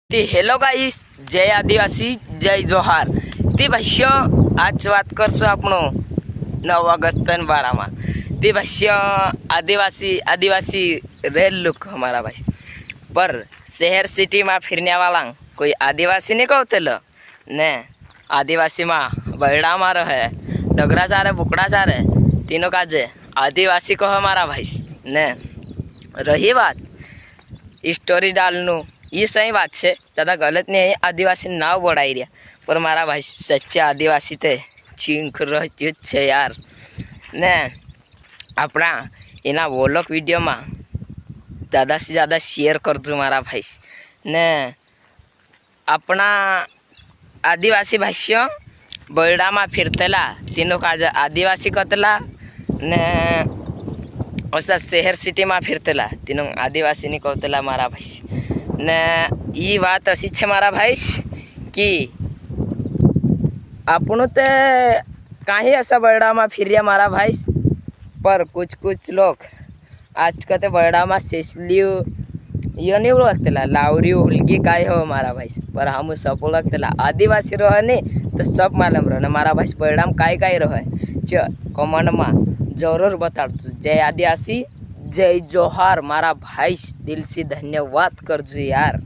ते hello guys, जय आदिवासी जय जोहार। ते भाष्य आज बात करशो आपणो 9 ऑगस्ट 12 में। ते भाष्य आदिवासी आदिवासी रेल लुक हमारा भाई पर शहर सिटी में फिरने वाला कोई आदिवासी नहीं कहते लो ने। आदिवासी में बड़ा मार है, डगरा जा रहे, बुकड़ा जा रहे, तीनों काजे आदिवासी को हमारा भाई ने। रही बात स्टोरी डालनू, ये सही बात है, ज़्यादा गलत नहीं है। आदिवासी नाव बढ़ाई रहा पर मारा भाई सच्चे आदिवासी थे चींख रही है यार ने। अपना एना व्लॉग वीडियो में ज़्यादा से ज़्यादा शेयर करजो मारा भाई ने। अपना आदिवासी भाष्य बरड़ा में फिरतेला तीनों का आदिवासी कतला ने। ऐसा शहर सिटी में फिरतेला तीनों आदिवासी नहीं कहतेला मारा भाई ने। ये बात असी है मारा भाई कि आपनो ते कहीं ऐसा बरड़ा में फिर मारा भाई पर कुछ लोग आज कहते बरड़ा में सेसलियो ये नहीं लगतेला लावरी हुलगी काय हो मारा भाई पर हम सब लगतेला आदिवासी रहे नहीं तो सब मालूम रहे मारा भाई बरड़ा में काय रहे च कमेंट में जरूर बता। जय आदिवासी जय जोहार मारा भाई, दिल से धन्यवाद करजो यार।